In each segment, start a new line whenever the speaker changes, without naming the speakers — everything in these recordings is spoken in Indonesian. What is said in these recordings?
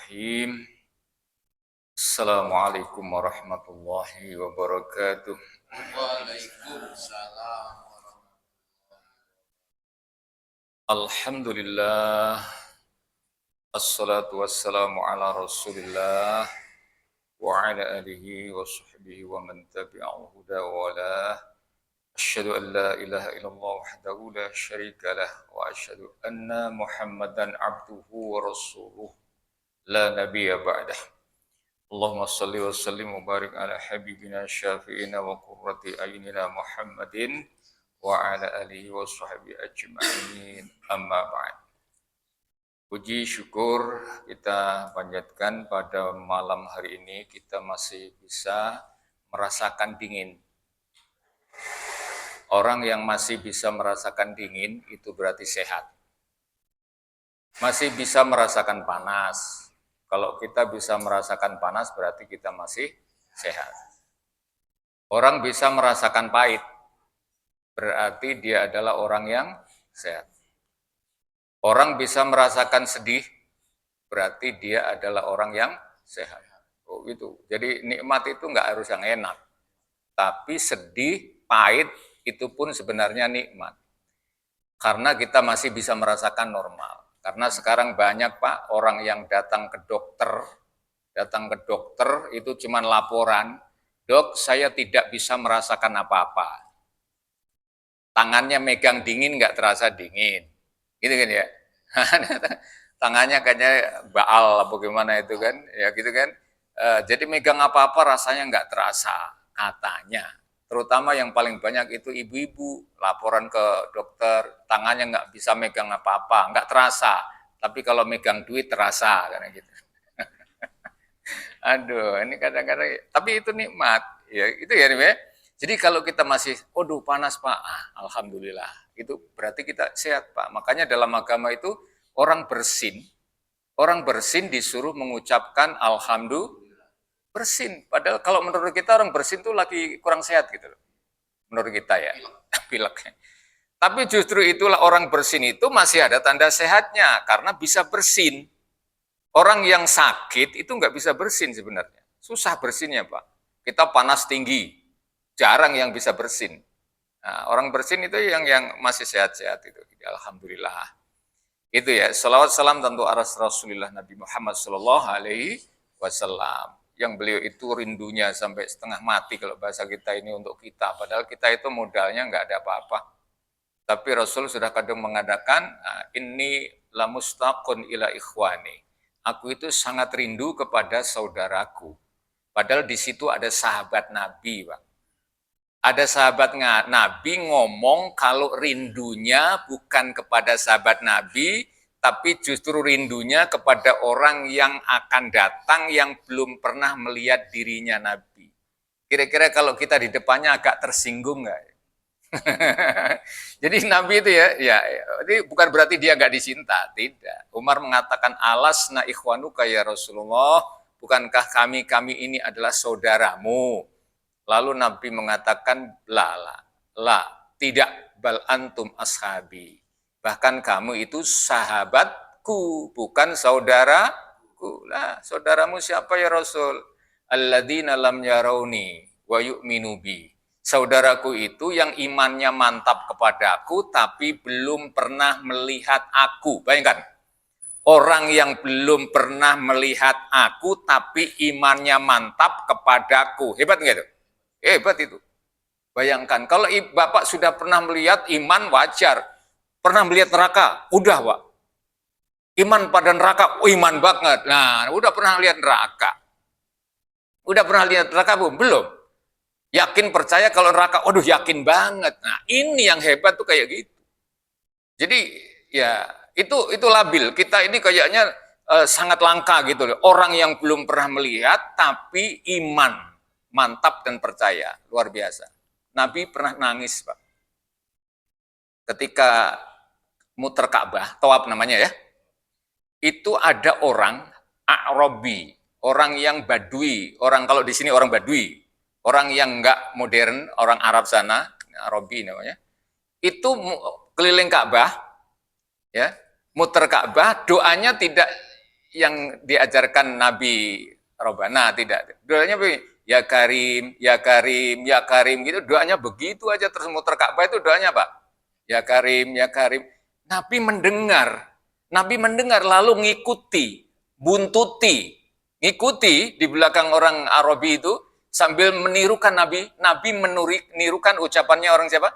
Bismillahirrahmanirrahim. Assalamualaikum warahmatullahi wabarakatuh.
Waalaikumsalam.
Alhamdulillah. Assalatu wassalamu ala rasulillah wa ala alihi wa sahbihi wa man tabi'ahu huda wa la. Asyhadu an la ilaha illallah wahdahu la syarika lah wa asyhadu anna Muhammadan abduhu wa rasuluh la nabiyya ba'dah. Allahumma salli wa sallim wa barik ala habibina syafi'ina wa qurrati ayunina Muhammadin wa ala alihi wa sahbihi ajma'in, amma ba'd. Puji syukur kita panjatkan pada malam hari ini kita masih bisa merasakan dingin. Orang yang masih bisa merasakan dingin itu berarti sehat. Masih bisa merasakan panas. Kalau kita bisa merasakan panas berarti kita masih sehat. Orang bisa merasakan pahit berarti dia adalah orang yang sehat. Orang bisa merasakan sedih berarti dia adalah orang yang sehat. Oh gitu. Jadi nikmat itu nggak harus yang enak. Tapi sedih, pahit itu pun sebenarnya nikmat. Karena kita masih bisa merasakan normal. Karena sekarang banyak Pak orang yang datang ke dokter itu cuma laporan, dok saya tidak bisa merasakan apa-apa. Tangannya megang dingin nggak terasa dingin, gitu kan ya. Tangannya kayaknya baal apa gimana itu kan, ya gitu kan. Jadi megang apa-apa rasanya nggak terasa katanya. Terutama yang paling banyak itu ibu-ibu laporan ke dokter, tangannya nggak bisa megang apa-apa, nggak terasa. Tapi kalau megang duit terasa, karena gitu. Aduh, ini kadang-kadang, tapi itu nikmat, ya itu ya, ya. Jadi kalau kita masih, aduh panas Pak, alhamdulillah, itu berarti kita sehat Pak. Makanya dalam agama itu orang bersin disuruh mengucapkan alhamdulillah. Bersin. Padahal kalau menurut kita orang bersin itu lagi kurang sehat gitu loh. Menurut kita ya. Pilek. Tapi justru itulah orang bersin itu masih ada tanda sehatnya karena bisa bersin. Orang yang sakit itu nggak bisa bersin sebenarnya. Susah bersinnya Pak. Kita panas tinggi. Jarang yang bisa bersin. Nah, orang bersin itu yang masih sehat-sehat itu. Alhamdulillah. Itu ya. Salawat salam tentu atas Rasulullah Nabi Muhammad Sallallahu Alaihi Wasallam. Yang beliau itu rindunya sampai setengah mati kalau bahasa kita ini untuk kita. Padahal kita itu modalnya nggak ada apa-apa. Tapi Rasul sudah kadang mengadakan, ini lamustaqun ila ikhwani. Aku itu sangat rindu kepada saudaraku. Padahal di situ ada sahabat Nabi, Pak. Ada sahabat Nabi ngomong kalau rindunya bukan kepada sahabat Nabi, tapi justru rindunya kepada orang yang akan datang yang belum pernah melihat dirinya Nabi. Kira-kira kalau kita di depannya agak tersinggung nggak? Jadi Nabi itu ya, ini bukan berarti dia nggak dicinta, tidak. Umar mengatakan alasna ikhwanuka ya Rasulullah, bukankah kami ini adalah saudaramu? Lalu Nabi mengatakan la, tidak, bal antum ashabi. Bahkan kamu itu sahabatku, bukan saudaraku. Lah, saudaramu siapa ya Rasul? Alladzina lam yarawni wa yu'minu bi. Saudaraku itu yang imannya mantap kepadaku tapi belum pernah melihat aku. Bayangkan, orang yang belum pernah melihat aku tapi imannya mantap kepadaku. Hebat nggak itu? Hebat itu. Bayangkan, kalau Bapak sudah pernah melihat iman wajar. Pernah melihat neraka? Udah, Pak. Iman pada neraka? Oh, iman banget. Nah, udah pernah lihat neraka. Udah pernah lihat neraka belum? Belum. Yakin percaya kalau neraka? Waduh, yakin banget. Nah, ini yang hebat tuh kayak gitu. Jadi, ya, itu labil. Kita ini kayaknya sangat langka gitu loh. Orang yang belum pernah melihat tapi iman mantap dan percaya. Luar biasa. Nabi pernah nangis, Pak. Ketika muter Ka'bah, tawaf namanya ya. Itu ada orang A'rabi, orang yang Badui, orang kalau di sini orang Badui, orang yang enggak modern, orang Arab sana, A'rabi namanya. Itu keliling Ka'bah, ya, muter Ka'bah, doanya tidak yang diajarkan Nabi Robana, tidak. Doanya ya Karim, ya Karim, ya Karim gitu, doanya begitu aja terus muter Ka'bah itu doanya Pak. Ya Karim, ya Karim. Nabi mendengar lalu ngikuti, buntuti, ngikuti di belakang orang Arabi itu sambil menirukan Nabi. Nabi menirukan ucapannya orang siapa?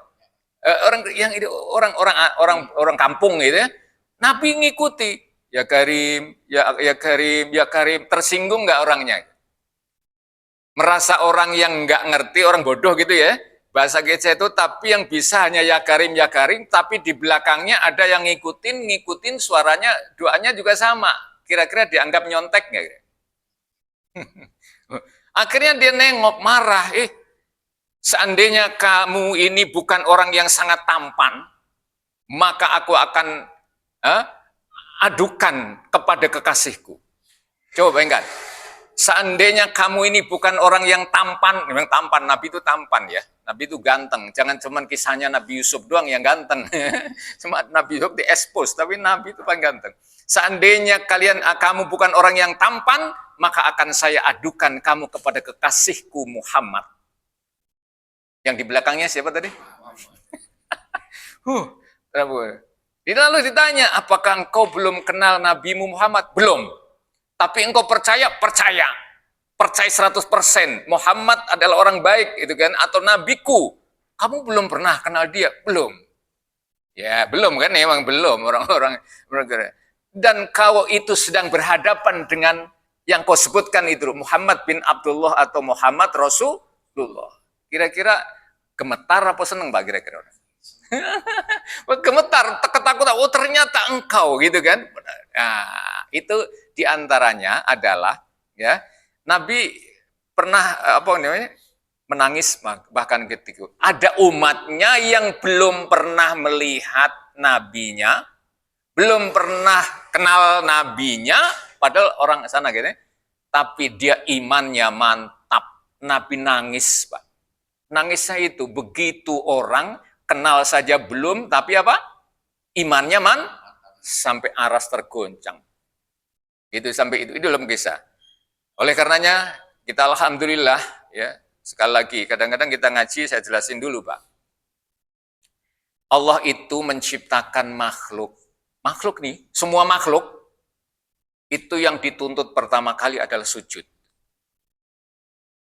Orang yang itu orang kampung gitu ya. Nabi ngikuti, ya Karim, ya Karim, ya Karim. Tersinggung nggak orangnya? Merasa orang yang nggak ngerti, orang bodoh gitu ya. Bahasa kece itu, tapi yang bisa hanya ya Karim, tapi di belakangnya ada yang ngikutin suaranya, doanya juga sama. Kira-kira dianggap nyontek nggak? Akhirnya dia nengok, marah. Seandainya kamu ini bukan orang yang sangat tampan, maka aku akan adukan kepada kekasihku. Coba bayangkan. Seandainya kamu ini bukan orang yang tampan, memang tampan, Nabi itu tampan ya. Nabi itu ganteng, jangan cuman kisahnya Nabi Yusuf doang yang ganteng. Cuma Nabi Yusuf diekspos, tapi Nabi itu paling ganteng. Seandainya kamu bukan orang yang tampan, maka akan saya adukan kamu kepada kekasihku Muhammad. Yang di belakangnya siapa tadi? Lalu ditanya, apakah engkau belum kenal Nabi Muhammad? Belum. Tapi engkau percaya? Percaya. Percaya 100%. Muhammad adalah orang baik, itu kan? Atau nabiku. Kamu belum pernah kenal dia? Belum. Ya, belum kan? Emang belum orang-orang. Dan kau itu sedang berhadapan dengan yang kau sebutkan itu, Muhammad bin Abdullah atau Muhammad Rasulullah. Kira-kira gemetar apa seneng Pak kira-kira? Gemetar, ketakutan. Oh ternyata engkau gitu kan? Nah, itu diantaranya adalah ya Nabi pernah menangis bahkan ketika ada umatnya yang belum pernah melihat nabinya, belum pernah kenal nabinya, padahal orang sana gitu, tapi dia imannya mantap. Nabi nangis Pak. Nangisnya itu begitu orang kenal saja belum, tapi apa? Imannya sampai aras tergoncang. Itu sampai itu dalam kisah. Oleh karenanya kita alhamdulillah ya, sekali lagi kadang-kadang kita ngaji saya jelasin dulu Pak. Allah itu menciptakan makhluk. Makhluk nih, semua makhluk itu yang dituntut pertama kali adalah sujud.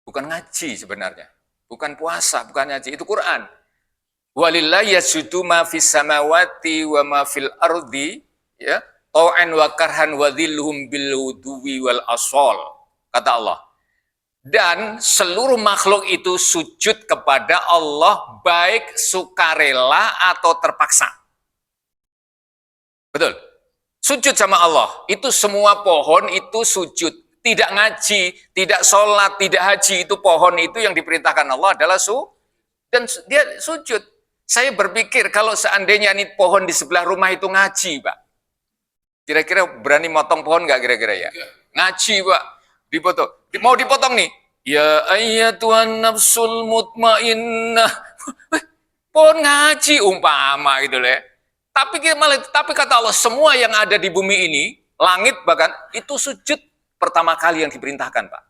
Bukan ngaji sebenarnya. Bukan puasa, bukan ngaji, itu Quran. Walillahi yasjudu ma fis samawati wa ma fil ardi ya ta'an wa karhan wa dhilluhum bil wuduwi wal asal, kata Allah. Dan seluruh makhluk itu sujud kepada Allah baik sukarela atau terpaksa. Betul. Sujud sama Allah. Itu semua pohon itu sujud. Tidak ngaji, tidak sholat, tidak haji. Itu pohon itu yang diperintahkan Allah adalah dan dia sujud. Saya berpikir kalau seandainya ini pohon di sebelah rumah itu ngaji, Pak. Kira-kira berani motong pohon nggak kira-kira ya? Ngaji, Pak. Dipotong. Mau dipotong nih. Ya ayyatuhan nafsul mutmainnah. Pohon ngaji umpama gitu loh. Tapi kata Allah, semua yang ada di bumi ini, langit bahkan, itu sujud pertama kali yang diperintahkan, Pak.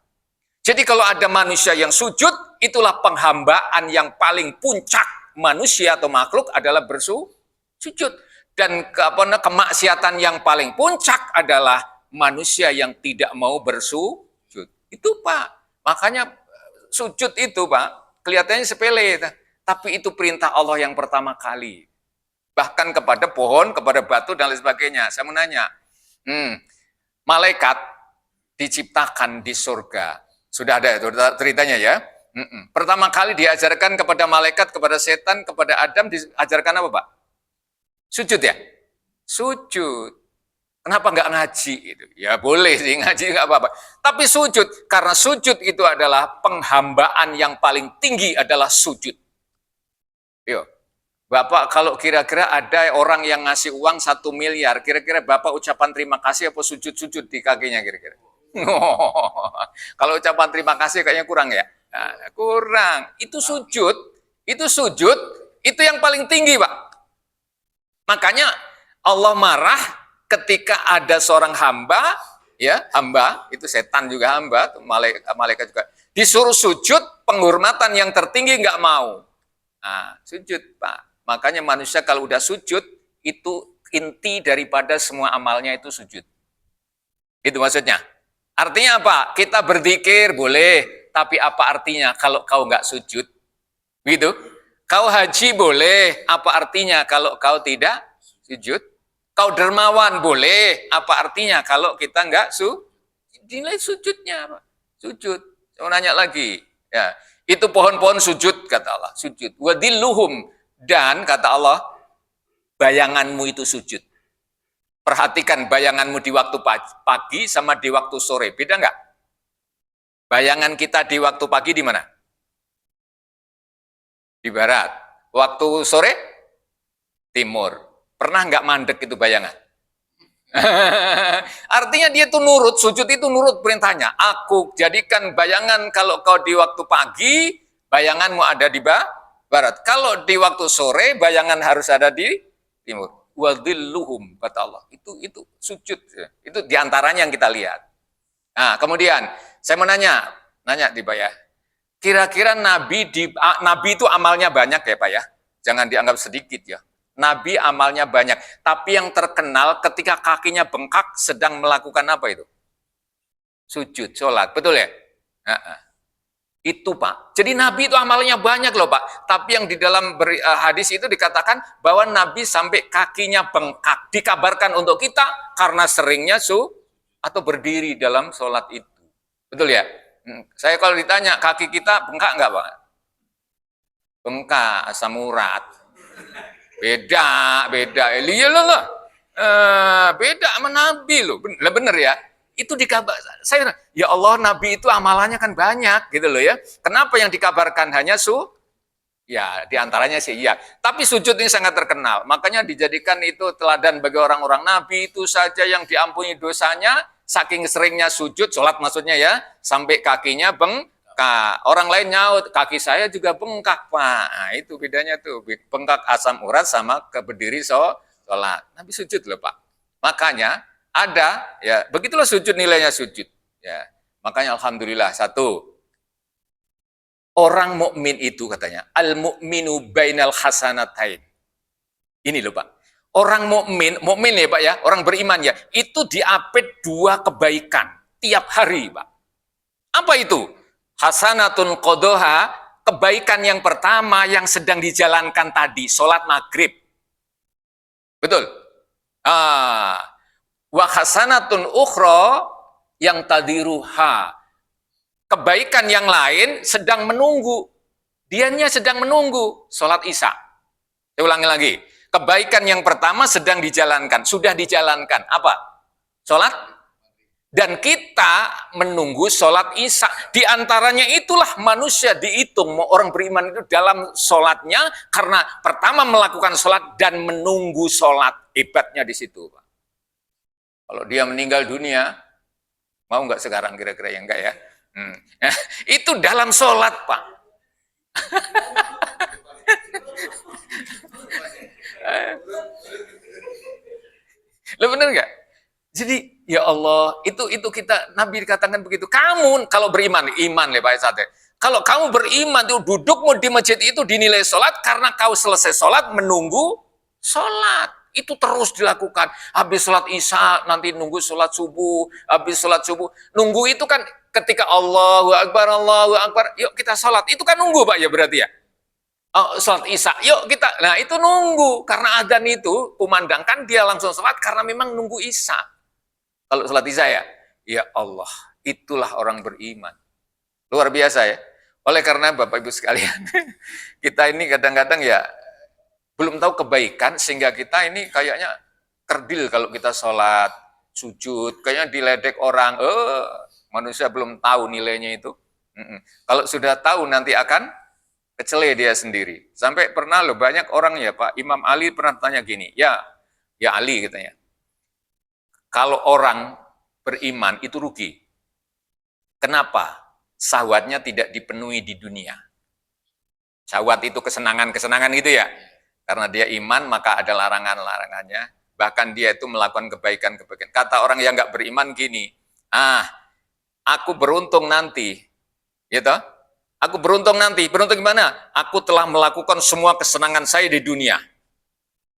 Jadi kalau ada manusia yang sujud, itulah penghambaan yang paling puncak manusia atau makhluk adalah bersujud. Dan kemaksiatan yang paling puncak adalah manusia yang tidak mau bersujud. Itu Pak. Makanya sujud itu Pak, kelihatannya sepele. Tapi itu perintah Allah yang pertama kali. Bahkan kepada pohon, kepada batu, dan lain sebagainya. Saya mau nanya, malaikat diciptakan di surga. Sudah ada itu ceritanya ya. Pertama kali diajarkan kepada malaikat, kepada setan, kepada Adam, diajarkan apa Pak? Sujud ya? Sujud. Kenapa nggak ngaji? Ya boleh sih, ngaji nggak apa-apa. Tapi sujud, karena sujud itu adalah penghambaan yang paling tinggi adalah sujud. Yuk. Bapak kalau kira-kira ada orang yang ngasih uang 1 miliar, kira-kira Bapak ucapan terima kasih apa sujud-sujud di kakinya kira-kira? Kalau ucapan terima kasih kayaknya kurang ya? Nah, kurang. Itu sujud, itu yang paling tinggi Pak. Makanya Allah marah ketika ada seorang hamba ya hamba, itu setan juga hamba, malaikat juga. Disuruh sujud, penghormatan yang tertinggi nggak mau. Nah, sujud Pak. Makanya manusia kalau udah sujud, itu inti daripada semua amalnya itu sujud. Itu maksudnya. Artinya apa? Kita berzikir boleh, tapi apa artinya kalau kau nggak sujud? Gitu. Kau haji boleh, apa artinya kalau kau tidak sujud? Kau dermawan boleh, apa artinya kalau kita nggak nilai sujudnya apa? Sujud. Saya nanya lagi, ya itu pohon-pohon sujud kata Allah, sujud. Wadilluhum, dan kata Allah, bayanganmu itu sujud. Perhatikan bayanganmu di waktu pagi sama di waktu sore, beda nggak? Bayangan kita di waktu pagi di mana? Di barat. Waktu sore? Timur. Pernah nggak mandek itu bayangan? Artinya dia tuh nurut, sujud itu nurut perintahnya. Aku jadikan bayangan kalau kau di waktu pagi, bayanganmu ada di barat. Kalau di waktu sore, bayangan harus ada di timur. Wadilluhum, kata Allah. Itu sujud. Itu diantaranya yang kita lihat. Nah, kemudian saya mau nanya di Pak ya. Kira-kira Nabi itu amalnya banyak ya Pak ya? Jangan dianggap sedikit ya. Nabi amalnya banyak, tapi yang terkenal ketika kakinya bengkak sedang melakukan apa itu? Sujud, sholat, betul ya? Itu Pak. Jadi Nabi itu amalnya banyak loh Pak. Tapi yang di dalam hadis itu dikatakan bahwa Nabi sampai kakinya bengkak. Dikabarkan untuk kita karena seringnya atau berdiri dalam sholat itu. Betul ya? Saya kalau ditanya kaki kita bengkak nggak Pak? Bengkak, asam urat. Beda. Iya loh. Beda sama Nabi loh. Bener ya. Itu dikabar. Saya ya Allah, Nabi itu amalannya kan banyak gitu loh ya. Kenapa yang dikabarkan hanya ya diantaranya sih iya. Tapi sujud ini sangat terkenal. Makanya dijadikan itu teladan bagi orang-orang. Nabi itu saja yang diampuni dosanya, saking seringnya sujud, sholat maksudnya ya, sampai kakinya bengkak. Orang lain nyaut, kaki saya juga bengkak Pak. Nah, itu bedanya tuh, bengkak asam urat sama berdiri sholat. Nabi sujud loh Pak. Makanya ada, ya begitulah sujud, nilainya sujud. Ya, makanya alhamdulillah satu. Orang mukmin itu katanya al-mu'minu bainal hasanatain. Ini loh Pak. Orang mukmin ya Pak ya, orang beriman ya, itu diapit 2 kebaikan tiap hari Pak. Apa itu? Hasanatun qadoha, kebaikan yang pertama yang sedang dijalankan tadi, sholat maghrib. Betul? Wa hasanatun ukhra yang tadiruha. Kebaikan yang lain sedang menunggu. Dianya sedang menunggu sholat isya. Saya ulangi lagi. Kebaikan yang pertama sedang dijalankan. Sudah dijalankan. Apa? Sholat. Dan kita menunggu sholat isya. Di antaranya itulah manusia dihitung. Orang beriman itu dalam sholatnya. Karena pertama melakukan sholat dan menunggu sholat. Hebatnya di situ. Kalau dia meninggal dunia, mau nggak sekarang kira-kira ya? Enggak ya? Itu dalam sholat Pak. Lo bener nggak? Jadi ya Allah, itu kita Nabi dikatakan begitu. Kamu kalau beriman, iman ya Pak Sate. Kalau kamu beriman itu dudukmu di masjid itu dinilai sholat karena kau selesai sholat menunggu sholat. Itu terus dilakukan. Habis sholat isya, nanti nunggu sholat subuh. Habis sholat subuh. Nunggu itu kan ketika Allahu Akbar. Yuk kita sholat. Itu kan nunggu Pak ya berarti ya. Oh, sholat isya. Yuk kita. Nah itu nunggu. Karena adzan itu kumandangkan dia langsung sholat karena memang nunggu isya. Kalau sholat isya ya. Ya Allah. Itulah orang beriman. Luar biasa ya. Oleh karena Bapak Ibu sekalian. Kita ini kadang-kadang ya belum tahu kebaikan sehingga kita ini kayaknya kerdil kalau kita sholat, sujud, kayaknya diledek orang, manusia belum tahu nilainya itu. Kalau sudah tahu nanti akan kecele dia sendiri. Sampai pernah loh banyak orang ya Pak, Imam Ali pernah tanya gini, ya Ali katanya, kalau orang beriman itu rugi. Kenapa? Syahwatnya tidak dipenuhi di dunia. Syahwat itu kesenangan-kesenangan gitu ya. Karena dia iman, maka ada larangan-larangannya. Bahkan dia itu melakukan kebaikan-kebaikan. Kata orang yang nggak beriman gini, Ah, aku beruntung nanti, gitu. Aku beruntung nanti. Beruntung gimana? Aku telah melakukan semua kesenangan saya di dunia.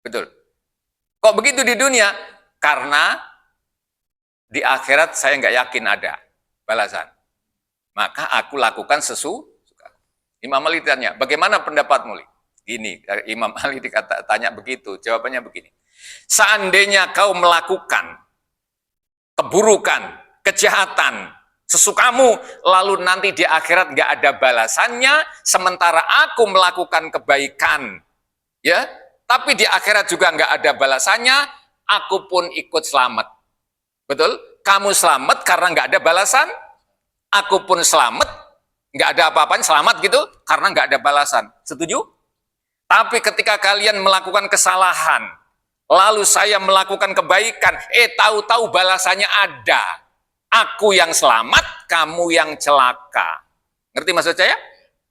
Betul. Kok begitu di dunia? Karena di akhirat saya nggak yakin ada balasan. Maka aku lakukan Imam Ali tanya, bagaimana pendapatmu? Gini, Imam Ali tanya begitu, jawabannya begini. Seandainya kau melakukan keburukan, kejahatan, sesukamu, lalu nanti di akhirat nggak ada balasannya, sementara aku melakukan kebaikan, ya, tapi di akhirat juga nggak ada balasannya, aku pun ikut selamat. Betul? Kamu selamat karena nggak ada balasan, aku pun selamat, nggak ada apa-apanya, selamat gitu, karena nggak ada balasan. Setuju? Tapi ketika kalian melakukan kesalahan, lalu saya melakukan kebaikan, tahu-tahu balasannya ada. Aku yang selamat, kamu yang celaka. Ngerti maksud saya?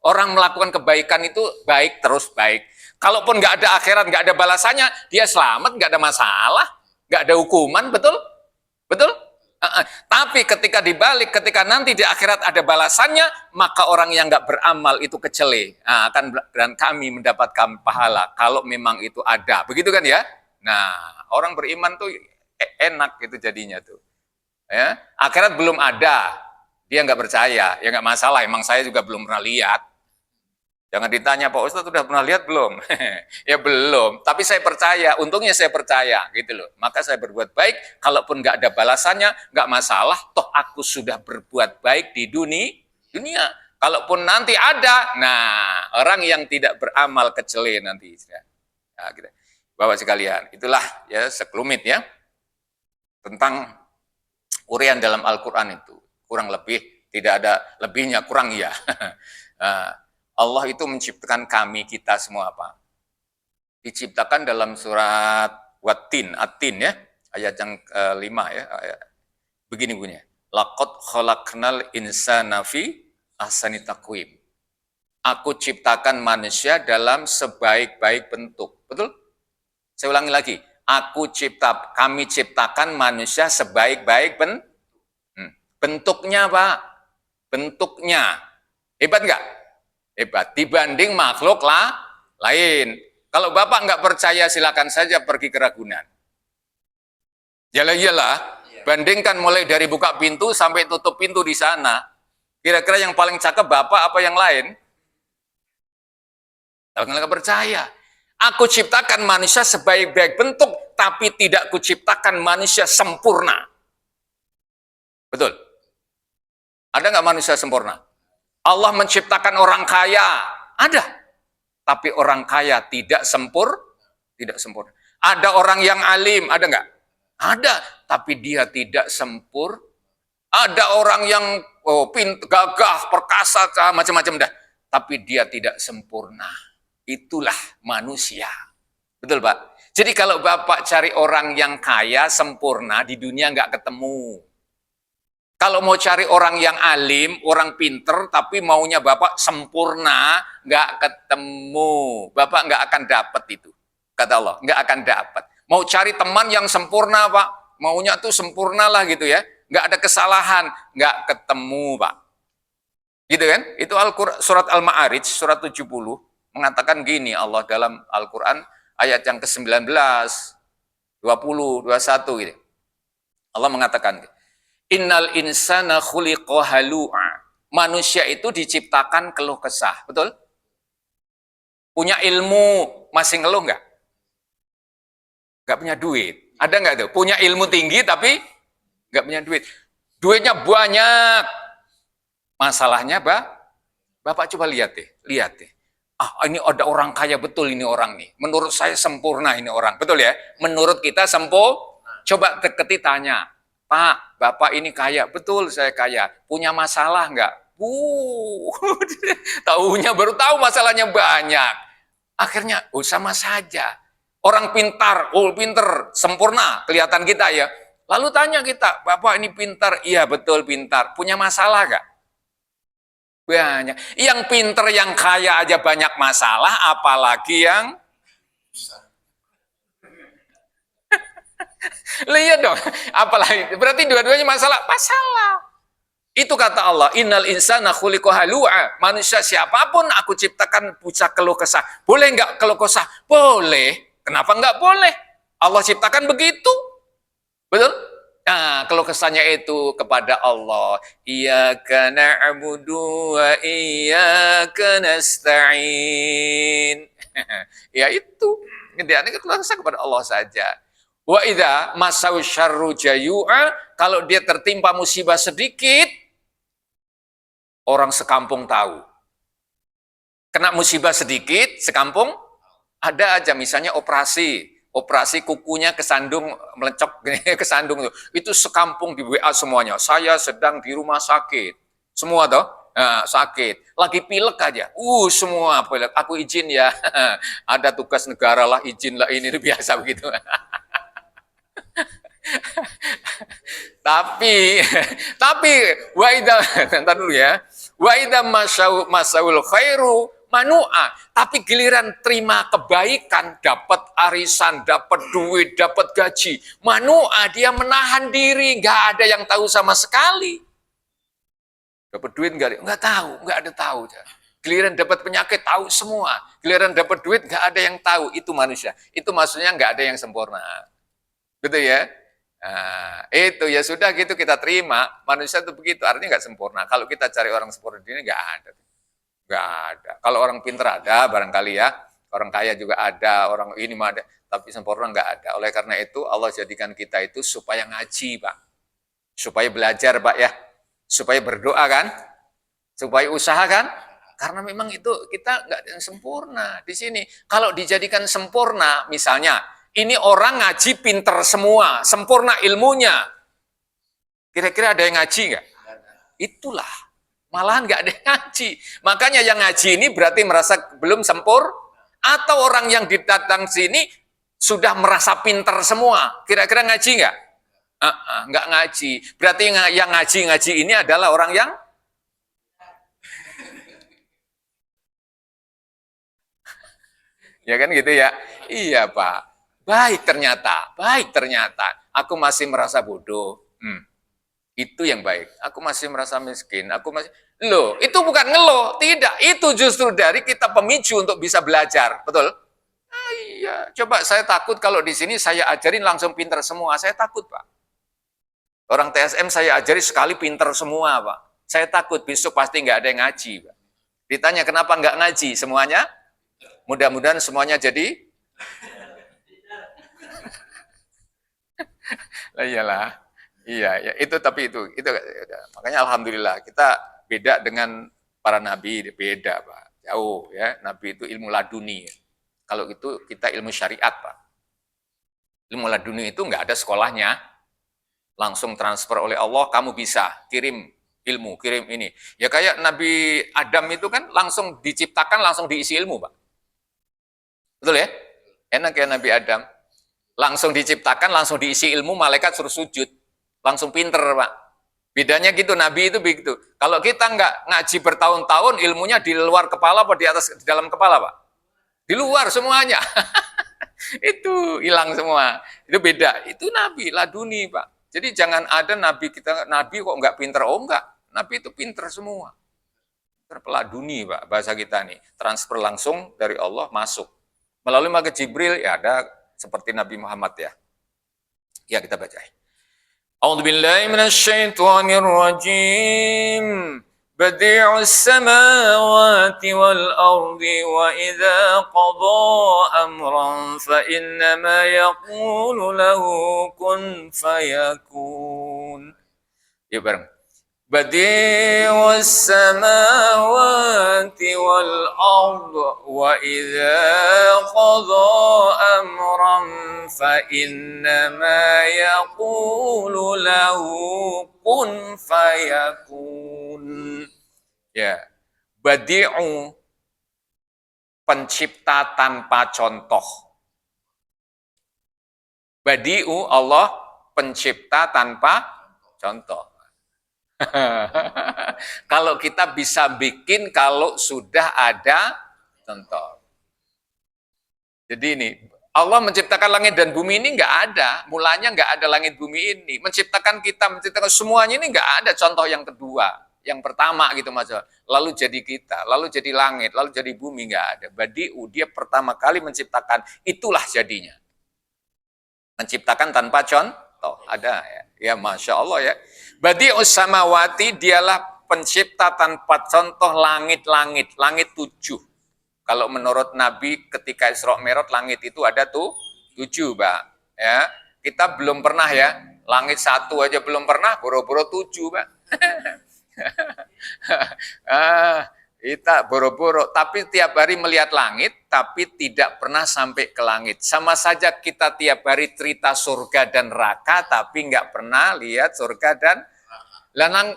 Orang melakukan kebaikan itu baik terus baik. Kalaupun nggak ada akhirat, nggak ada balasannya, dia selamat, nggak ada masalah, nggak ada hukuman, betul? Betul? Tapi ketika dibalik, ketika nanti di akhirat ada balasannya, maka orang yang nggak beramal itu kecele. Dan kami mendapatkan pahala kalau memang itu ada. Begitu kan ya? Nah, orang beriman tuh enak itu jadinya tuh. Ya, akhirat belum ada, dia nggak percaya, ya nggak masalah. Emang saya juga belum pernah lihat. Jangan ditanya, Pak Ustadz sudah pernah lihat belum? Ya belum, tapi saya percaya, untungnya saya percaya, gitu loh. Maka saya berbuat baik, kalaupun nggak ada balasannya, nggak masalah, toh aku sudah berbuat baik di dunia. Kalaupun nanti ada, nah orang yang tidak beramal kecele nanti. Nah, gitu. Bapak sekalian, itulah ya sekelumit ya, tentang urian dalam Al-Quran itu. Kurang lebih, tidak ada lebihnya, kurang ya. Allah itu menciptakan kami, kita semua apa? Diciptakan dalam surat At-Tin ya, ayat yang kelima ya. Begini bunyinya. Laqad khalaqnal insana fi ahsani taqwim. Aku ciptakan manusia dalam sebaik-baik bentuk. Betul? Saya ulangi lagi. Kami ciptakan manusia sebaik-baik bentuknya, Pak. Bentuknya. Hebat nggak? Hebat dibanding makhluk lain. Kalau Bapak nggak percaya, silakan saja pergi ke Ragunan. Iyalah, bandingkan mulai dari buka pintu sampai tutup pintu di sana. Kira-kira yang paling cakep Bapak apa yang lain? Kalau nggak percaya. Aku ciptakan manusia sebaik-baik bentuk, tapi tidak kuciptakan manusia sempurna. Betul? Ada nggak manusia sempurna? Allah menciptakan orang kaya, ada. Tapi orang kaya tidak sempurna. Ada orang yang alim, ada nggak? Ada, tapi dia tidak sempurna. Ada orang yang gagah, perkasa, macam-macam dah. Tapi dia tidak sempurna. Itulah manusia. Betul, Pak? Jadi kalau Bapak cari orang yang kaya, sempurna, di dunia nggak ketemu. Kalau mau cari orang yang alim, orang pinter, tapi maunya Bapak sempurna, nggak ketemu. Bapak nggak akan dapat itu. Kata Allah, nggak akan dapat. Mau cari teman yang sempurna, Pak. Maunya tuh sempurna lah gitu ya. Nggak ada kesalahan, nggak ketemu, Pak. Gitu kan? Itu surat Al-Ma'arij, surat 70, mengatakan gini Allah dalam Al-Quran, ayat yang ke-19, 20, 21 gitu. Allah mengatakan, Innal insana khuliqa halu'a. Manusia itu diciptakan keluh kesah, betul? Punya ilmu, masih ngeluh nggak? Nggak punya duit. Ada nggak tuh? Punya ilmu tinggi tapi nggak punya duit. Duitnya banyak. Masalahnya, Bapak coba lihat deh. Ini ada orang kaya betul ini orang nih. Menurut saya sempurna ini orang, betul ya? Menurut kita sempurna. Coba deketi tanya. Pak, Bapak ini kaya. Betul saya kaya. Punya masalah nggak? Tahunya baru tahu masalahnya banyak. Akhirnya, sama saja. Orang pintar, pinter, sempurna, kelihatan kita ya. Lalu tanya kita, Bapak ini pintar? Iya betul pintar. Punya masalah nggak? Banyak. Yang pinter, yang kaya aja banyak masalah, apalagi yang Lihat dong, apalagi berarti dua-duanya masalah. Itu kata Allah, innal insana khuliqa halu'a. Manusia siapapun aku ciptakan punya keluh kesah. Boleh nggak keluh kesah? Boleh. Kenapa nggak boleh? Allah ciptakan begitu. Betul? Nah, keluh kesahnya itu kepada Allah. Iyyaka na'budu wa iyyaka nasta'in. Ya itu. Ini keluh kesah kepada Allah saja. Wa idza masau syarru jayu'a, kalau dia tertimpa musibah sedikit, orang sekampung tahu. Kena musibah sedikit, sekampung ada aja, misalnya operasi kukunya kesandung, melecok kesandung itu sekampung di WA semuanya. Saya sedang di rumah sakit. Semua toh, nah, sakit. Lagi pilek aja. Semua pilek. Aku izin ya. Ada tugas negara lah, izin lah, ini biasa begitu. tapi wa idza entar dulu ya. Wa idza masaul khairu manu'a. Tapi giliran terima kebaikan, dapat arisan, dapat duit, dapat gaji, manu'a, dia menahan diri, nggak ada yang tahu sama sekali. Dapat duit nggak tahu, nggak ada tahu. Giliran dapat penyakit tahu semua. Giliran dapat duit nggak ada yang tahu. Itu manusia. Itu maksudnya nggak ada yang sempurna. Betul ya? Nah, itu ya sudah gitu kita terima. Manusia itu begitu, artinya nggak sempurna. Kalau kita cari orang sempurna di ini nggak ada. Nggak ada. Kalau orang pintar ada, barangkali ya. Orang kaya juga ada, orang ini mah ada. Tapi sempurna nggak ada. Oleh karena itu Allah jadikan kita itu supaya ngaji, Pak. Supaya belajar, Pak ya. Supaya berdoa kan. Supaya usaha kan. Karena memang itu kita nggak ada yang sempurna di sini. Kalau dijadikan sempurna, misalnya, ini orang ngaji pinter semua, sempurna ilmunya. Kira-kira ada yang ngaji nggak? Itulah. Malahan nggak ada yang ngaji. Makanya yang ngaji ini berarti merasa belum sempurna. Atau orang yang datang sini sudah merasa pinter semua. Kira-kira ngaji nggak? Nggak ngaji. Berarti yang ngaji-ngaji ini adalah orang yang ya kan gitu ya. Iya Pak. Baik ternyata. Aku masih merasa bodoh. Itu yang baik. Aku masih merasa miskin. Loh, itu bukan ngeluh. Tidak, itu justru dari kita pemicu untuk bisa belajar. Betul? Iya. Coba saya takut kalau di sini saya ajarin langsung pinter semua. Saya takut, Pak. Orang TSM saya ajari sekali pinter semua, Pak. Saya takut besok pasti nggak ada yang ngaji, Pak. Ditanya kenapa nggak ngaji semuanya? Mudah-mudahan semuanya jadi iyalah. Iya, ya itu tapi itu makanya alhamdulillah kita beda dengan para nabi, beda, Pak. Jauh ya. Nabi itu ilmu laduni. Kalau itu kita ilmu syariat, Pak. Ilmu laduni itu nggak ada sekolahnya. Langsung transfer oleh Allah, kamu bisa kirim ilmu, kirim ini. Ya kayak Nabi Adam itu kan langsung diciptakan, langsung diisi ilmu, Pak. Betul ya? Enak ya Nabi Adam. Langsung diciptakan, langsung diisi ilmu, malaikat suruh sujud. Langsung pinter, Pak. Bedanya gitu, Nabi itu begitu. Kalau kita nggak ngaji bertahun-tahun, ilmunya di luar kepala apa di atas, di dalam kepala, Pak? Di luar semuanya. Itu hilang semua. Itu beda. Itu Nabi, laduni, Pak. Jadi jangan ada Nabi Nabi kok nggak pinter. Oh enggak, Nabi itu pinter semua. Terpeladuni, Pak, bahasa kita nih. Transfer langsung dari Allah masuk. Melalui malaikat Jibril, ya ada seperti Nabi Muhammad ya. Ya kita baca. A'udzu billahi minasyaitonir rajim. Badi'us samawati wal ardi wa idza qada amran fa innama yaqulu lahu kun fayakun. Ya bareng. Badi'us samawati wal ardi wa idza qada amran fa innama yaqulu lahu kun fayakun. Ya, badi'u pencipta tanpa contoh. Badi'u Allah pencipta tanpa contoh. Kalau kita bisa bikin kalau sudah ada contoh. Jadi ini Allah menciptakan langit dan bumi ini nggak ada. Mulanya nggak ada langit bumi ini. Menciptakan kita, menciptakan semuanya ini nggak ada contoh yang kedua. Yang pertama gitu Mas. Lalu jadi kita, lalu jadi langit, lalu jadi bumi, nggak ada. Badi'u, dia pertama kali menciptakan, itulah jadinya. Menciptakan tanpa contoh. Ada ya. Ya Masya Allah ya. Badi'us samawati, dialah pencipta tanpa contoh langit-langit. Langit 7. Kalau menurut Nabi ketika Isra Mi'raj langit itu ada tuh 7, Pak. Ya, kita belum pernah ya. Langit 1 aja belum pernah, boro-boro 7, Pak. Kita boro-boro, tapi tiap hari melihat langit, tapi tidak pernah sampai ke langit. Sama saja kita tiap hari cerita surga dan neraka, tapi nggak pernah lihat surga dan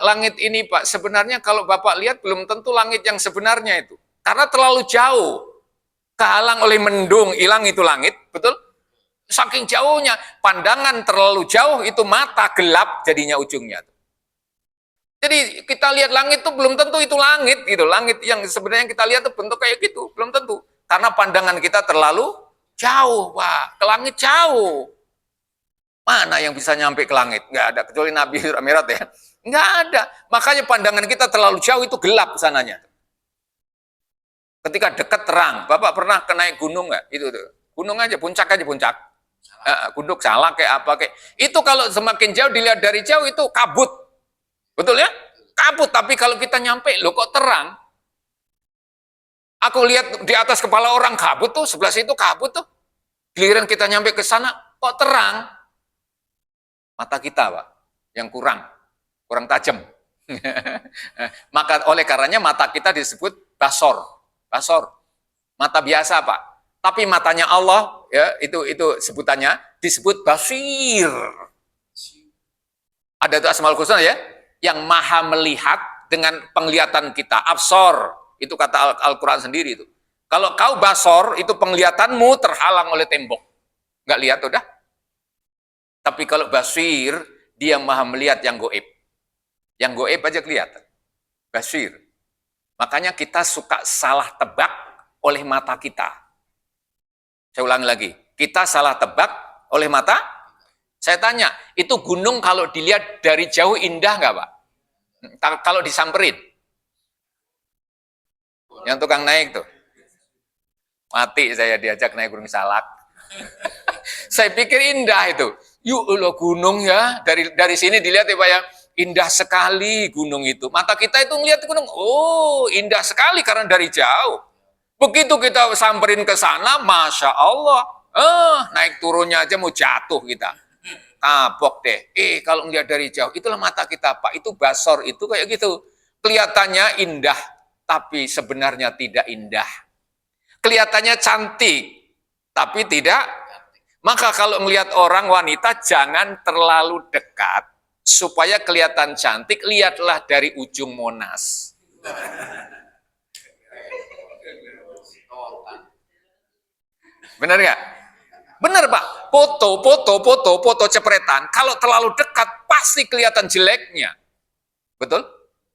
langit ini, Pak. Sebenarnya kalau Bapak lihat belum tentu langit yang sebenarnya itu. Karena terlalu jauh, kehalang oleh mendung, hilang itu langit, betul? Saking jauhnya, pandangan terlalu jauh, itu mata gelap jadinya ujungnya. Jadi kita lihat langit itu belum tentu itu langit, gitu. Langit yang sebenarnya kita lihat itu bentuk kayak gitu, belum tentu. Karena pandangan kita terlalu jauh, Pak. Ke langit jauh. Mana yang bisa nyampe ke langit? Nggak ada, kecuali Nabi Mi'raj ya. Nggak ada. Makanya pandangan kita terlalu jauh, itu gelap sananya. Ketika dekat terang, Bapak pernah naik gunung nggak? Itu tuh. Gunung aja, puncak aja puncak. Gunung Salak kayak apa kayak. Itu kalau semakin jauh dilihat dari jauh itu kabut. Betul ya? Kabut, tapi kalau kita nyampe, loh kok terang? Aku lihat di atas kepala orang kabut tuh, sebelah situ kabut tuh. Giliran kita nyampe ke sana, kok terang? Mata kita, Pak, yang kurang tajam. Maka oleh karenanya mata kita disebut basor. Basor, mata biasa Pak. Tapi matanya Allah, ya itu sebutannya disebut basir. Ada itu Asmaul Husna ya, yang maha melihat dengan penglihatan kita. Absor, itu kata Al-Quran sendiri itu. Kalau kau basor, itu penglihatanmu terhalang oleh tembok. Nggak lihat udah. Tapi kalau basir, dia maha melihat yang goib. Yang goib aja kelihatan. Basir. Makanya kita suka salah tebak oleh mata kita. Saya ulangi lagi. Kita salah tebak oleh mata. Saya tanya, itu gunung kalau dilihat dari jauh indah nggak, Pak? Kalau disamperin. Yang tukang naik tuh. Mati saya diajak naik Gunung Salak. Saya pikir indah itu. Yuk lo gunung ya. Dari sini dilihat ya Pak ya. Indah sekali gunung itu. Mata kita itu ngeliat gunung, oh indah sekali karena dari jauh. Begitu kita samperin ke sana, Masya Allah, naik turunnya aja mau jatuh kita. Tabok deh. Kalau ngeliat dari jauh, itulah mata kita Pak. Itu basor, itu kayak gitu. Kelihatannya indah, tapi sebenarnya tidak indah. Kelihatannya cantik, tapi tidak. Maka kalau ngelihat orang wanita, jangan terlalu dekat. Supaya kelihatan cantik, lihatlah dari ujung Monas. Benar nggak? Benar Pak. Foto cepretan. Kalau terlalu dekat, pasti kelihatan jeleknya. Betul?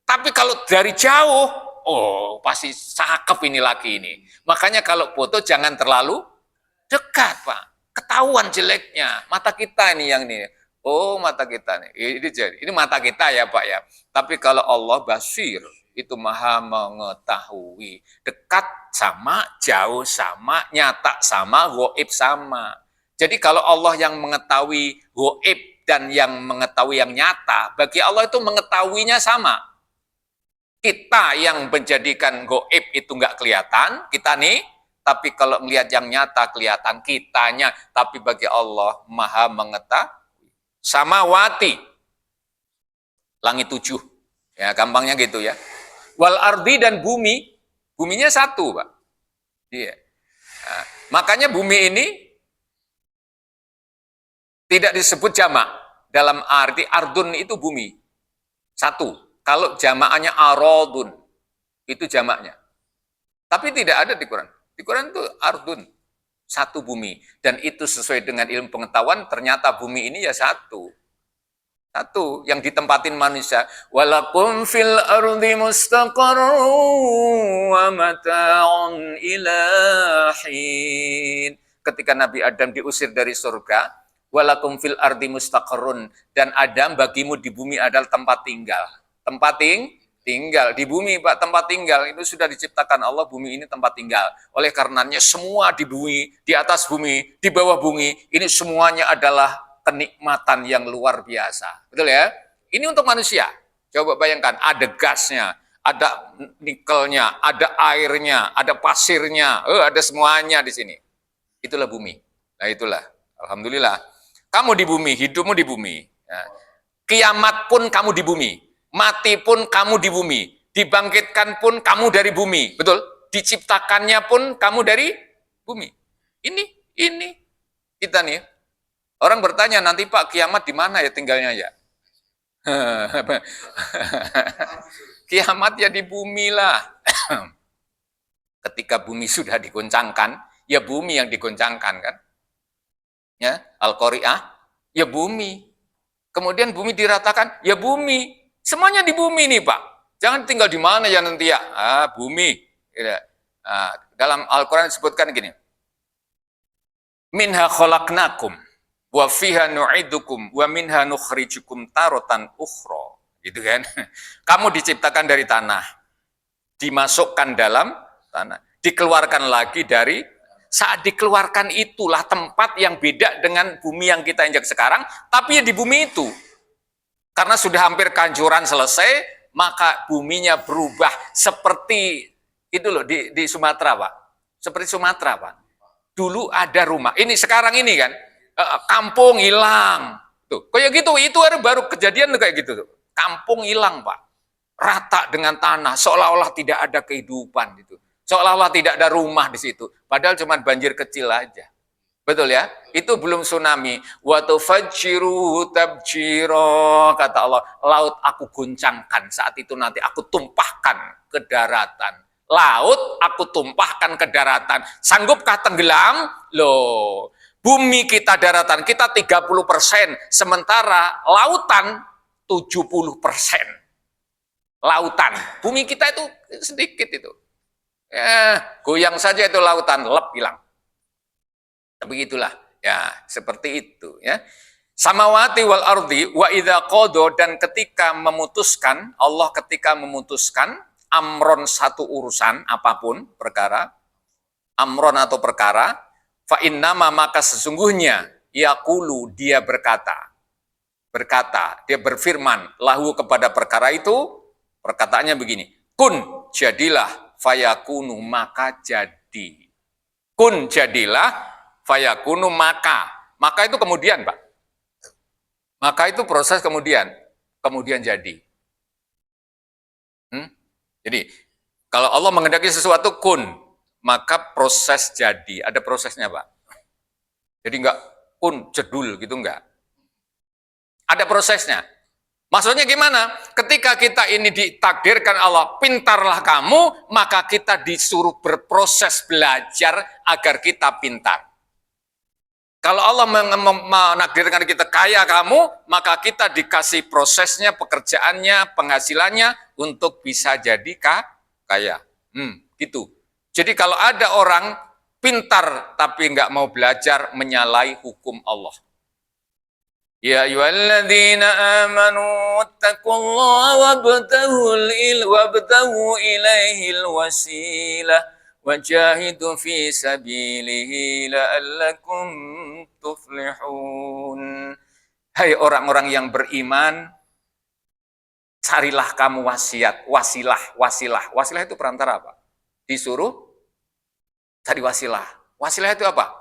Tapi kalau dari jauh, oh pasti cakep ini laki ini. Makanya kalau foto jangan terlalu dekat Pak. Ketahuan jeleknya. Mata kita ini yang ini. Oh mata kita nih, ini mata kita ya Pak ya. Tapi kalau Allah basir, itu maha mengetahui. Dekat sama, jauh sama, nyata sama, goib sama. Jadi kalau Allah yang mengetahui goib dan yang mengetahui yang nyata, bagi Allah itu mengetahuinya sama. Kita yang menjadikan goib itu nggak kelihatan, kita nih, tapi kalau melihat yang nyata kelihatan kitanya, tapi bagi Allah maha mengetahui. Samawati, langit 7, ya gampangnya gitu ya. Wal ardi dan bumi, buminya satu Pak. Iya. Nah, makanya bumi ini tidak disebut jamak. Dalam arti ardun itu bumi, satu. Kalau jamaahnya arodun, itu jamaknya. Tapi tidak ada di Quran. Di Quran itu ardun. Satu bumi. Dan itu sesuai dengan ilmu pengetahuan, ternyata bumi ini ya satu. Satu, yang ditempatin manusia. Walakum fil ardi mustaqarrun wa mata'un ilahin. ketika Nabi Adam diusir dari surga, walakum fil ardi mustaqarrun, dan Adam bagimu di bumi adalah tempat tinggal. Tempat tinggal di bumi, Pak, tempat tinggal itu sudah diciptakan Allah, bumi ini tempat tinggal. Oleh karenanya semua di bumi, di atas bumi, di bawah bumi, ini semuanya adalah kenikmatan yang luar biasa. Betul ya? Ini untuk manusia. Coba bayangkan, ada gasnya, ada nikelnya, ada airnya, ada pasirnya, ada semuanya di sini. Itulah bumi. Nah itulah, alhamdulillah. Kamu di bumi, hidupmu di bumi. Nah, kiamat pun kamu di bumi. Mati pun kamu di bumi. Dibangkitkan pun kamu dari bumi. Betul? Diciptakannya pun kamu dari bumi. Ini. Kita nih. Orang bertanya, nanti Pak, kiamat di mana ya tinggalnya ya? Kiamat ya di bumi lah. Ketika bumi sudah digoncangkan, ya bumi yang digoncangkan kan? Ya, Al-Qari'ah, ya bumi. Kemudian bumi diratakan, ya bumi. Semuanya di bumi nih Pak. Jangan tinggal di mana ya nanti ya? Bumi. Dalam Al-Quran disebutkan gini. Minha khalaqnakum wa fiha nu'idukum wa minha nukhrijukum taratan ukhra. Gitu kan? Kamu diciptakan dari tanah. Dimasukkan dalam tanah. Dikeluarkan lagi dari, saat dikeluarkan itulah tempat yang beda dengan bumi yang kita injak sekarang, tapi ya di bumi itu. Karena sudah hampir kanjuran selesai, maka buminya berubah seperti itu loh di Sumatera, Pak. Seperti Sumatera, Pak. Dulu ada rumah. Ini sekarang ini kan, kampung hilang. Tuh, kayak gitu, itu baru kejadian kayak gitu tuh. Kampung hilang, Pak. Rata dengan tanah, seolah-olah tidak ada kehidupan gitu. Seolah-olah tidak ada rumah di situ. Padahal cuma banjir kecil aja. Betul ya? Itu belum tsunami. Wa tufajjiru tabjira, kata Allah. Laut aku goncangkan. Saat itu nanti aku tumpahkan ke daratan. Laut aku tumpahkan ke daratan. Sanggupkah tenggelam? Loh, bumi kita daratan, kita 30%. Sementara lautan 70%. Lautan. Bumi kita itu sedikit itu. Goyang saja itu lautan, lep hilang. Begitulah ya, seperti itu ya. Samawati wal ardi wa idza qada, dan ketika memutuskan, Allah ketika memutuskan amron satu urusan apapun perkara, amron atau perkara, fa innama, maka sesungguhnya yaqulu, dia berkata, dia berfirman lahu kepada perkara itu, perkataannya begini, kun, jadilah, fayakunu, maka jadi. Kun, jadilah, fayakunu, maka itu kemudian, Pak. Maka itu proses kemudian jadi. Jadi kalau Allah menghendaki sesuatu kun, maka proses jadi. Ada prosesnya, Pak. Jadi enggak kun jedul gitu, enggak. Ada prosesnya. Maksudnya gimana? Ketika kita ini ditakdirkan Allah, pintarlah kamu, maka kita disuruh berproses belajar agar kita pintar. Kalau Allah menakdirkan kita kaya kamu, maka kita dikasih prosesnya, pekerjaannya, penghasilannya untuk bisa jadi kaya. Gitu. Jadi kalau ada orang pintar tapi nggak mau belajar, menyalahi hukum Allah. Ya ayyuhalladzina amanu taqullaha wabtaghu ilaihil wasilah wajahidu fi sabilihi la'allakum tuflihun. Hai orang-orang yang beriman, carilah kamu wasilah. Wasilah itu perantara apa? Disuruh cari wasilah. Wasilah itu apa?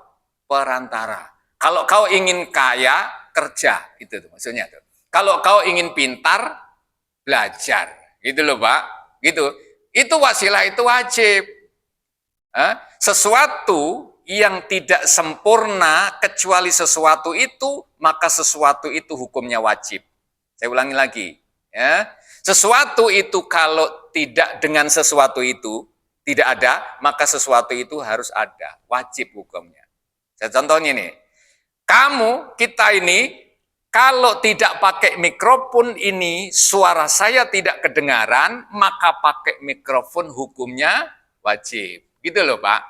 Perantara. Kalau kau ingin kaya, kerja, itu tuh maksudnya tuh. Kalau kau ingin pintar, belajar. Gitu loh, Pak. Gitu. Itu wasilah, itu wajib. Sesuatu yang tidak sempurna kecuali sesuatu itu, maka sesuatu itu hukumnya wajib. Saya ulangi lagi, ya. Sesuatu itu kalau tidak dengan sesuatu itu tidak ada, maka sesuatu itu harus ada, wajib hukumnya. Saya contohnya nih, kita ini kalau tidak pakai mikrofon ini, suara saya tidak kedengaran, maka pakai mikrofon hukumnya wajib. Gitu loh, Pak.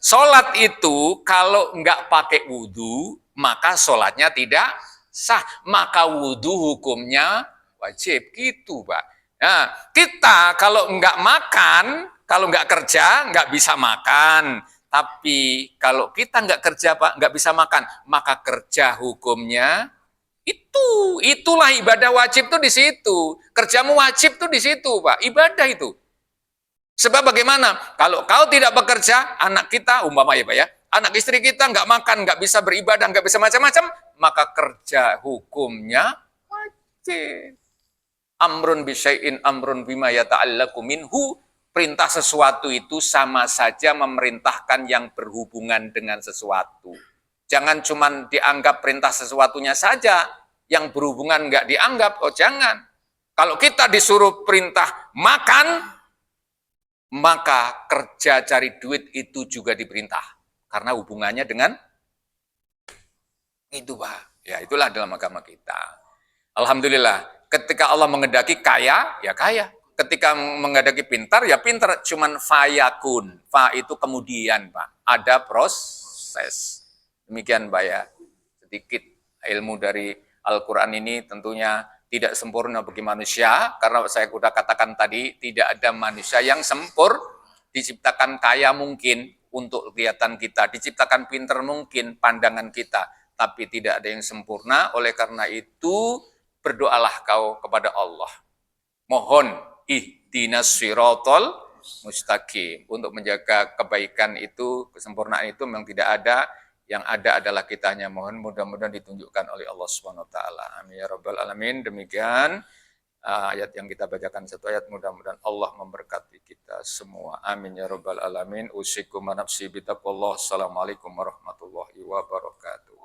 Sholat itu kalau nggak pakai wudhu, maka sholatnya tidak sah. Maka wudhu hukumnya wajib. Gitu, Pak. Nah, kita kalau nggak makan, kalau nggak kerja, nggak bisa makan. Tapi kalau kita nggak kerja, Pak, nggak bisa makan, maka kerja hukumnya itulah ibadah wajib tuh di situ. Kerjamu wajib tuh di situ, Pak. Ibadah itu. Sebab bagaimana? Kalau kau tidak bekerja, anak kita, umpama ya Pak ya, anak istri kita nggak makan, nggak bisa beribadah, nggak bisa macam-macam, maka kerja hukumnya wajib. Amrun bisyai'in amrun bima yata'allaku minhu. Perintah sesuatu itu sama saja memerintahkan yang berhubungan dengan sesuatu. Jangan cuma dianggap perintah sesuatunya saja, yang berhubungan nggak dianggap, oh jangan. Kalau kita disuruh perintah makan, maka kerja cari duit itu juga diperintah. Karena hubungannya dengan itu, Pak. Ya, itulah dalam agama kita. Alhamdulillah, ketika Allah mengendaki kaya, ya kaya. Ketika mengendaki pintar, ya pintar. Cuman fayakun. Fa itu kemudian, Pak. Ada proses. Demikian, Pak ya. Sedikit ilmu dari Al-Quran ini tentunya tidak sempurna bagi manusia, karena saya sudah katakan tadi, tidak ada manusia yang sempurna. Diciptakan kaya mungkin untuk kelihatan kita, diciptakan pinter mungkin pandangan kita, tapi tidak ada yang sempurna. Oleh karena itu, berdoalah kau kepada Allah. Mohon ihdinas sirotol mustaqim. Untuk menjaga kebaikan itu, kesempurnaan itu memang tidak ada. Yang ada adalah kitanya. Mohon mudah-mudahan ditunjukkan oleh Allah SWT. Amin ya rabbal alamin. Demikian ayat yang kita bacakan, satu ayat, mudah-mudahan Allah memberkati kita semua. Amin ya rabbal alamin. Usikum nafsi bitaqwallah. Assalamualaikum warahmatullahi wabarakatuh.